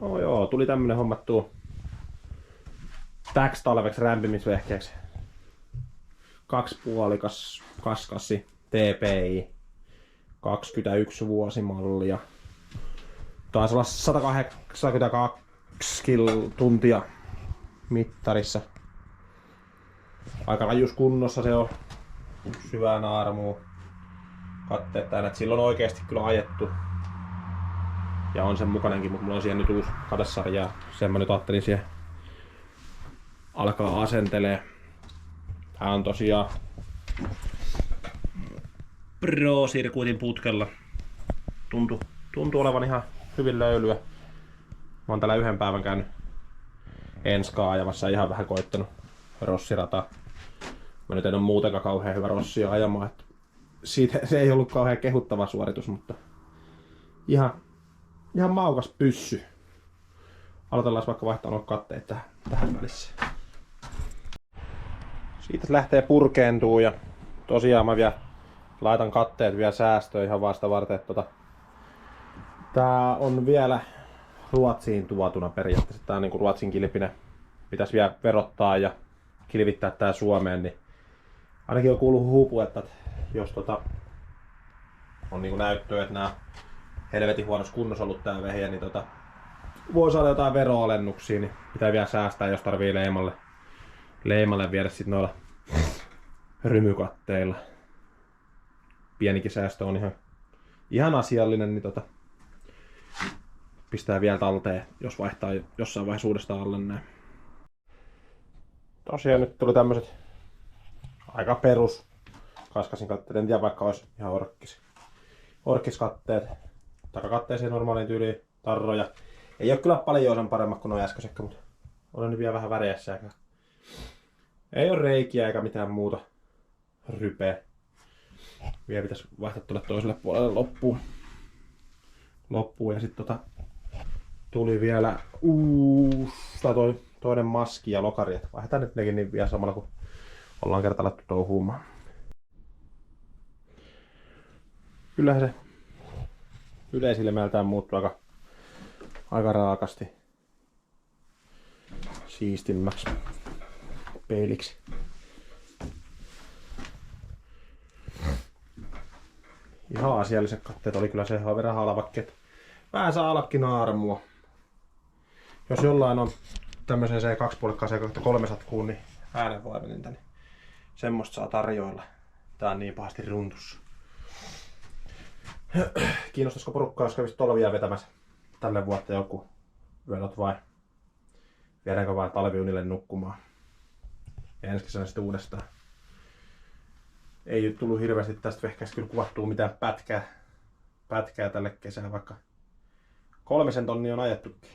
No joo, tuli tämmönen hommattua täks talveksi rämpimisvehkeeksi. 2,5 kaskassi TPI 21 vuosimallia. Taisi olla 182 tuntia mittarissa. Aika rajus kunnossa se on. Syvää naarmua. Katteet täynnä, että silloin on oikeesti kyllä ajettu. Ja on sen mukainenkin, mutta mulla on siihen nyt uusi kadesarja ja sen mä nyt ajattelin siihen alkaa asentelee. Tää on tosiaan Pro-sirkuitin putkella. Tuntuu olevan ihan hyvin löylyä. Mä oon täällä yhden päivän käynyt enskaa ajamassa ja ihan vähän koittanut rossirataa. Mä nyt en oo muutenkaan kauhean hyvä rossia ajamaan. Että siitä se ei ollut kauhean kehuttava suoritus, mutta ihan maukas pyssy. Aloitellaan vaikka vaihtaa nuo katteet tähän välissä. Siitä lähtee purkeentuu ja tosiaan mä vielä laitan katteet vielä säästöön ihan vasta varten, että tää on vielä Ruotsiin tuotuna periaatteessa. Tää on niinku Ruotsin kilpinen. Pitäisi vielä verottaa ja kilvittää tää Suomeen, niin ainakin on kuullut huupu, että jos on niinku näyttöä, että nää helvetin huonossa kunnossa ollut tää vehjä, niin voi saada jotain veroalennuksia, niin pitää vielä säästää, jos tarvii leimalle viedä sit noilla rymykatteilla. Pienikin säästö on ihan asiallinen, niin pistää vielä talteen, jos vaihtaa jossain vaiheessa uudestaan alle näin. Tosiaan nyt tuli tämmöset aika perus kaskasin katteet, en tiedä vaikka olisi ihan orkkiskatteet. Takakatteeseen normaaliin tyyliin tarroja. Ei oo kyllä paljon sen paremmat kuin nuo äskeiset, mutta on nyt vielä vähän väreessä. Ei oo reikiä eikä mitään muuta rypeä. Vielä pitäisi vaihtaa tuonne toiselle puolelle loppuun ja sitten tuli vielä toinen maski ja lokari, että vaihdetaan nyt nekin niin vielä samalla kun ollaan kerta alettu touhuumaan. Kyllähän se yleisilmeeltään muuttuu aika raakasti siistimmäksi peiliksi. Ihan asialliset katteet oli kyllä se ihan verran halvakki, että vähän saa alakin naarmua. Jos jollain on tämmöisen C2,5 300 niin äänenvaimeninta, niin semmoista saa tarjoilla. Tää on niin pahasti runtussa. Kiinnostaisiko porukkaa, jos kävisi tolvia vetämässä tälle vuotta joku yöt vai viedäänkö vain talviunille nukkumaan. Ja ensi kesänä sitten uudestaan. Ei tullut hirveästi tästä vehkäistä kyllä kuvattua mitään pätkää tälle kesään, vaikka 3 tonnia on ajettukin.